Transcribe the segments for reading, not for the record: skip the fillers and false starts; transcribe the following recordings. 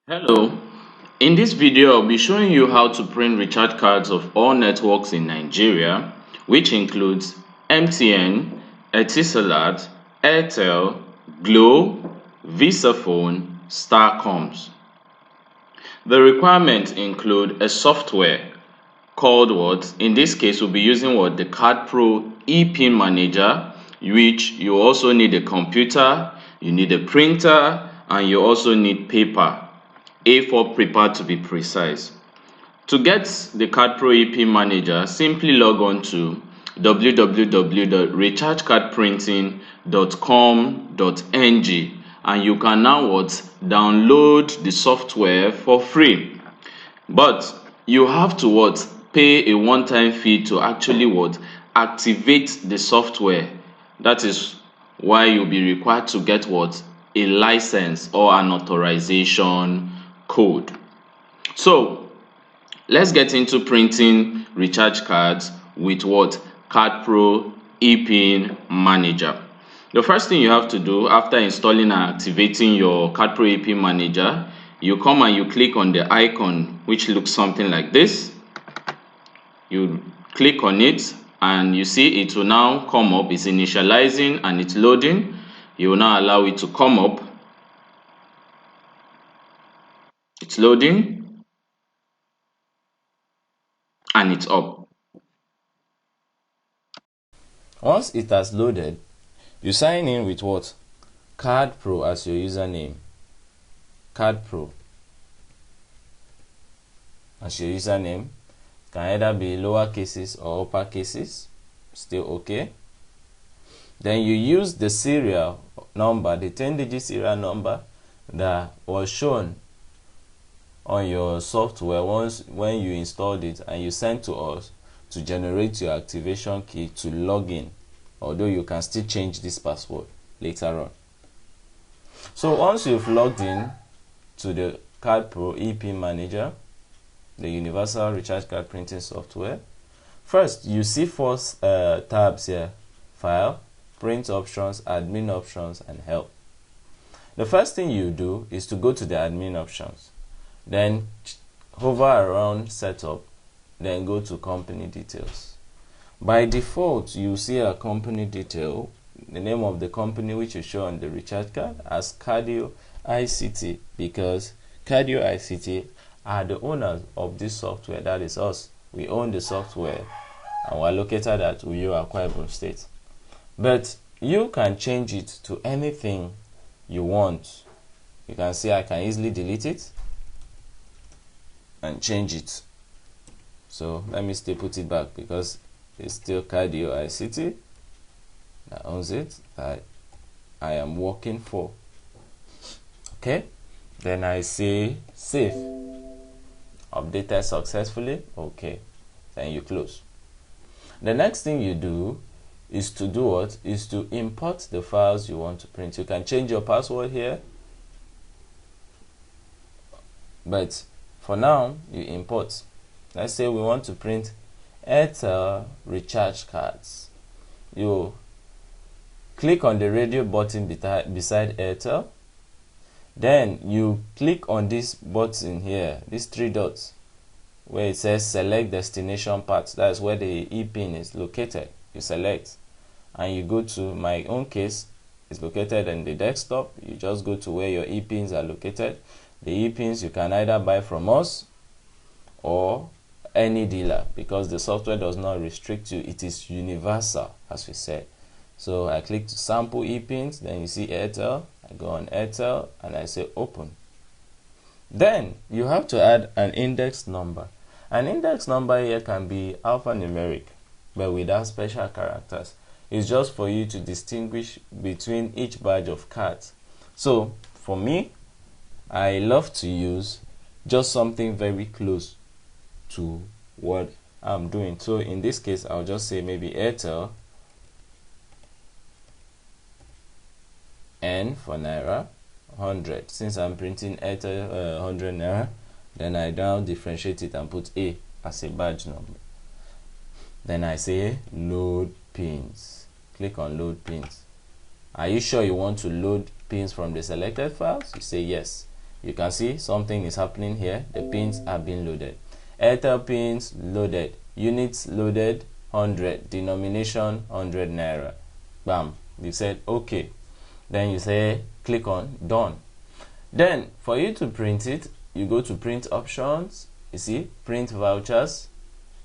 Hello, in this video I'll be showing you how to print recharge cards of all networks in Nigeria, which includes MTN, ETISALAT, AIRTEL, Glo, VISAFONE, STARCOMMs. The requirements include a software called what? In this case we'll be using what? The CadPro Epin manager, which you also need a computer, you need a printer, and you also need paper. A4 paper to be precise. To get the CadPro EP Manager, simply log on to www.rechargecardprinting.com.ng and you can now download the software for free. But you have to pay a one-time fee to actually activate the software. That is why you'll be required to get a license or an authorization code. So let's get into printing recharge cards with CadPro Epin Manager. The first thing you have to do after installing and activating your CadPro Epin Manager, you come and you click on the icon which looks something like this. You click on it and you see it will now come up. It's initializing and it's loading. You will now allow it to come up. It's loading and it's up. Once it has loaded, you sign in with what? CadPro as your username. CadPro as your username. Can either be lower cases or upper cases. Still okay. Then you use the serial number, the 10-digit serial number that was shown on your software when you installed it and you sent to us to generate your activation key to log in, although you can still change this password later on. So once you've logged in to the CadPro EP Manager, the universal recharge card printing software, first you see four tabs here: File, Print Options, Admin Options, and Help. The first thing you do is to go to the admin options, then hover around Setup, then go to Company Details. By default, you see a company detail, the name of the company which you show on the recharge card as Cardio ICT, because Cardio ICT are the owners of this software. That is us. We own the software and we're located at Uyo, Akwa Ibom State. But you can change it to anything you want. You can see I can easily delete it and change it. So let me still put it back because it's still Cardio ICT that owns it, that I am working for. Okay, then I say save, updated successfully. Okay, then you close. The next thing you do is to do what? Is to import the files you want to print. You can change your password here, but for now you import. Let's say we want to print AIRTEL recharge cards. You click on the radio button beside AIRTEL, then you click on this button here, these three dots where it says select destination path. That's where the EPIN is located. You select and you go to, my own case is located in the desktop. You just go to where your EPINs are located. The EPINs you can either buy from us or any dealer, because the software does not restrict you. It is universal, as we said. So I click to sample EPINs, then you see AIRTEL. I go on AIRTEL and I say open. Then you have to add an index number. An index number here can be alphanumeric, but without special characters. It's just for you to distinguish between each batch of cards. So for me, I love to use just something very close to what I'm doing. So in this case, I'll just say maybe AIRTEL N for Naira 100. Since I'm printing AIRTEL 100 Naira, then I now differentiate it and put A as a badge number. Then I say load pins. Click on load pins. Are you sure you want to load pins from the selected files? You say yes. You can see something is happening here. The pins are being loaded. AIRTEL pins loaded, units loaded 100, denomination 100 naira. Bam, you said okay. Then you say click on done. Then for you to print it, you go to print options. You see print vouchers,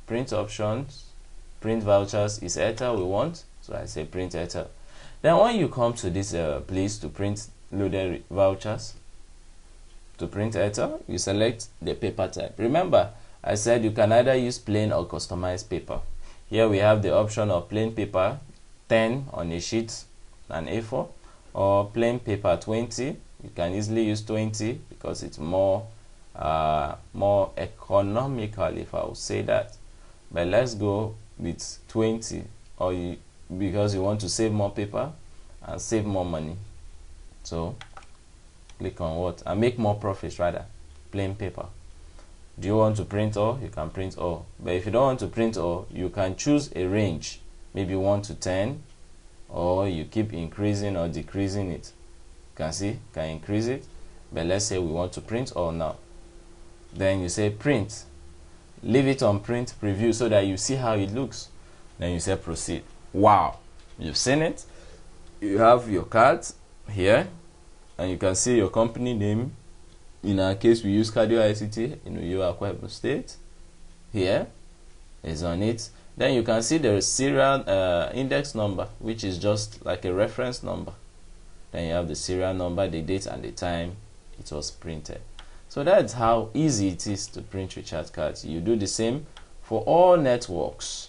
print options, print vouchers is AIRTEL we want, so I say print AIRTEL. Then when you come to this place to print loaded vouchers, to print AIRTEL, you select the paper type. Remember, I said you can either use plain or customized paper. Here we have the option of plain paper 10 on a sheet, an A4, or plain paper 20. You can easily use 20 because it's more economical, if I would say that. But let's go with 20, or because you want to save more paper and save more money. So click on what? And make more profits rather. Plain paper. Do you want to print all? You can print all. But if you don't want to print all, you can choose a range, maybe 1 to 10, or you keep increasing or decreasing it. You can see, can increase it. But let's say we want to print all now. Then you say print. Leave it on print preview so that you see how it looks. Then you say proceed. Wow, you've seen it. You have your cards here, and you can see your company name. In our case, we use Cardio ICT in Uyo Akwa Ibom State. Here is on it. Then you can see the serial index number, which is just like a reference number. Then you have the serial number, the date, and the time it was printed. So that's how easy it is to print recharge cards. You do the same for all networks.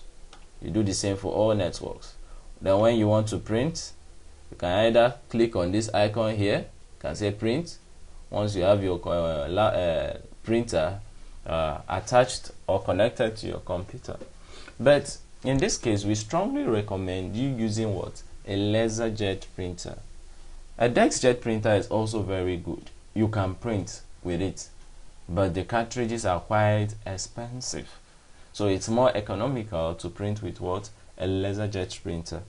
You do the same for all networks. Then when you want to print, you can either click on this icon here. You can say print. Once you have your printer attached or connected to your computer. But in this case, we strongly recommend you using what? A LaserJet printer. A DexJet printer is also very good. You can print with it, but the cartridges are quite expensive. So it's more economical to print with what? A LaserJet printer.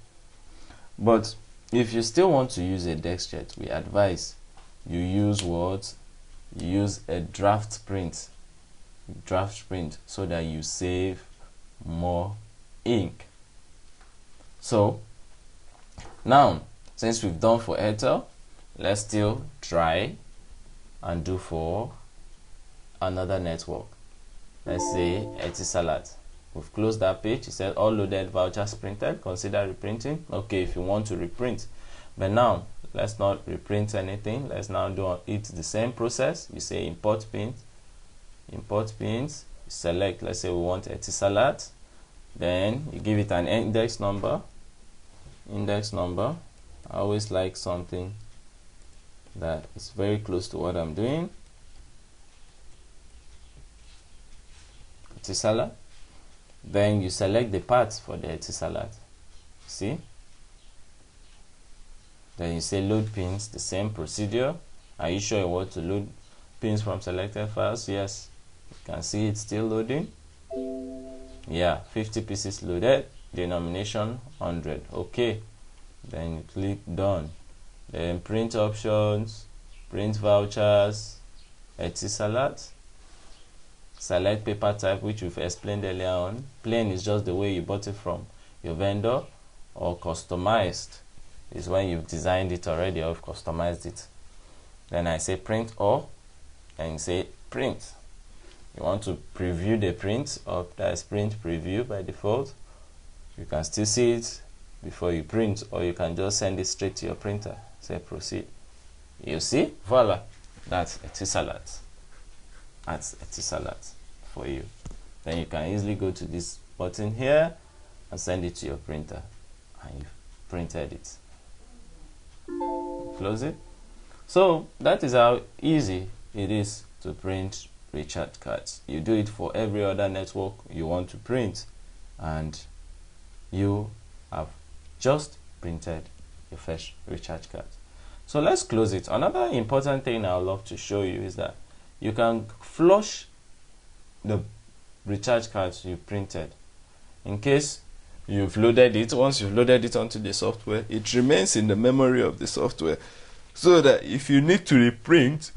But if you still want to use a DexJet, we advise you use what? You use a draft print, so that you save more ink. So now, since we've done for AIRTEL, let's still try and do for another network. Let's say ETISALAT. We've closed that page. It said all loaded vouchers printed. Consider reprinting. Okay, if you want to reprint. But now, let's not reprint anything. Let's now do it the same process. You say import pins. Import pins. Select, let's say we want ETISALAT. Then you give it an index number. Index number. I always like something that is very close to what I'm doing. ETISALAT. Then you select the parts for the ETISALAT. See? Then you say load pins, the same procedure. Are you sure you want to load pins from selected files? Yes. You can see it's still loading. Yeah, 50 pieces loaded. Denomination 100. Okay. Then you click done. Then print options, print vouchers, ETISALAT. Select paper type, which we've explained earlier on. Plain is just the way you bought it from your vendor, or customized is when you've designed it already or you've customized it. Then I say print all, and say print. You want to preview the print, or that's print preview by default. You can still see it before you print, or you can just send it straight to your printer. Say proceed. You see, voila, that's ETISALAT. That's ETISALAT for you. Then you can easily go to this button here and send it to your printer, and you've printed it. Close it. So that is how easy it is to print recharge cards. You do it for every other network you want to print, and you have just printed your first recharge card. So let's close it. Another important thing I would love to show you is that you can flush the recharge cards you printed. In case you've loaded it, once you've loaded it onto the software, it remains in the memory of the software, so that if you need to reprint,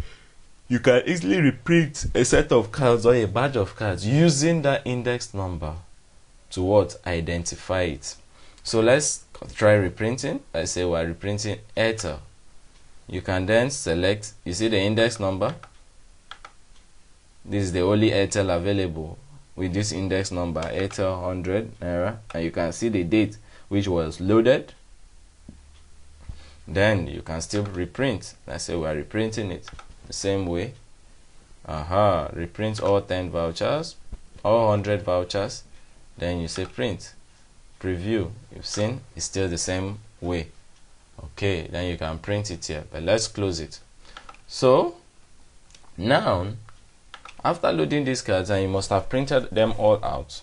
you can easily reprint a set of cards or a batch of cards using that index number to what? Identify it. So let's try reprinting. Let's say we're reprinting AIRTEL. You can then select, you see the index number. This is the only AIRTEL available with this index number, AIRTEL 100 naira, and you can see the date which was loaded. Then you can still reprint. Let's say we're reprinting it the same way. Reprint all 10 vouchers, all 100 vouchers. Then you say print, preview. You've seen it's still the same way. Okay, then you can print it here, but let's close it. So now, after loading these cards, and you must have printed them all out,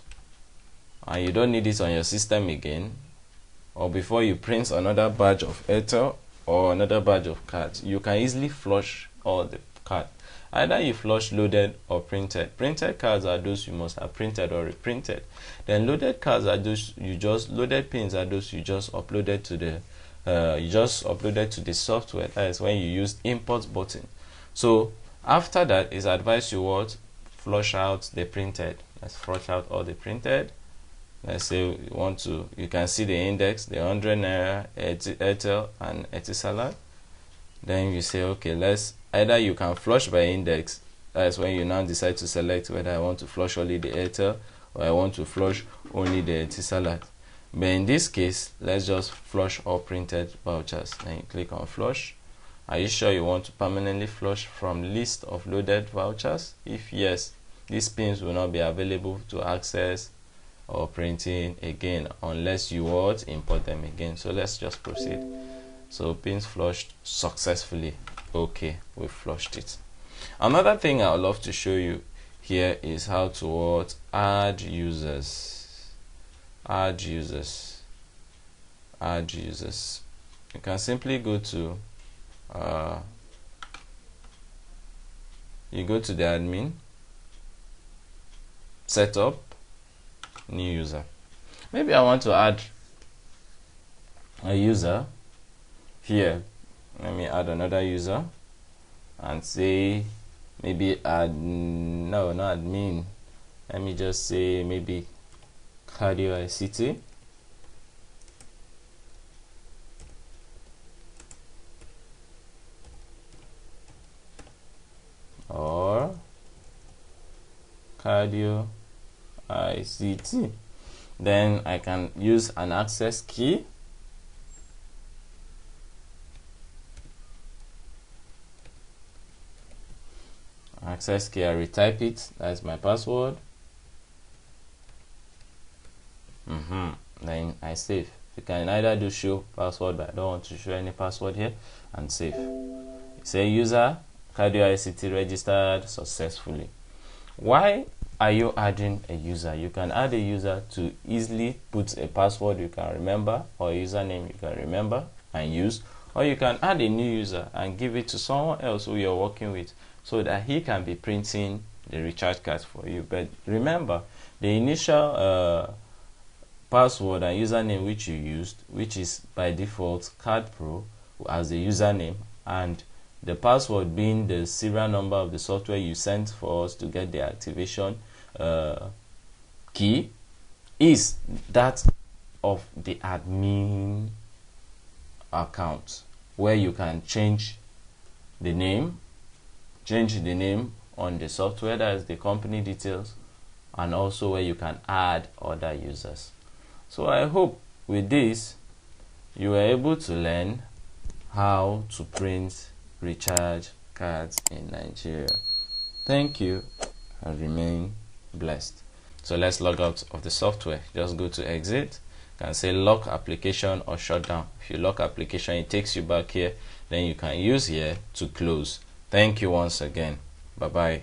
and you don't need it on your system again, or before you print another batch of AIRTEL or another batch of cards, you can easily flush all the cards. Either you flush loaded or printed. Printed cards are those you must have printed or reprinted. Then loaded cards are those loaded pins are those you just uploaded to the software. That is when you use import button. So after that, it's advised you what? Flush out the printed. Let's flush out all the printed. Let's say you can see the index, the 100 naira, AIRTEL and ETISALAT. Then you say, okay, either you can flush by index. That's when you now decide to select whether I want to flush only the AIRTEL or I want to flush only the ETISALAT. But in this case, let's just flush all printed vouchers. Then you click on flush. Are you sure you want to permanently flush from list of loaded vouchers? If yes, these pins will not be available to access or printing again unless you import them again. So let's just proceed. So pins flushed successfully. Okay, we flushed it. Another thing I would love to show you here is how to add users. Add users. You can simply go to the admin, setup, new user. Maybe I want to add a user here. Let me add another user and say maybe not admin. Let me just say maybe cardio ICT. Or cardio ICT. Then I can use an access key. Access key, I retype it. That's my password. Then I save. You can either do show password, but I don't want to show any password here, and save. Say user cardio ICT registered successfully. Why are you adding a user? You can add a user to easily put a password you can remember or a username you can remember and use, or you can add a new user and give it to someone else who you're working with so that he can be printing the recharge cards for you. But remember, the initial password and username which you used, which is by default CadPro as the username, and the password being the serial number of the software you sent for us to get the activation key, is that of the admin account, where you can change the name on the software, that is the company details, and also where you can add other users. So I hope with this you were able to learn how to print recharge cards in Nigeria. Thank you and remain blessed. So let's log out of the software. Just go to exit. You can say lock application or shut down. If you lock application, it takes you back here. Then you can use here to close. Thank you once again. Bye bye.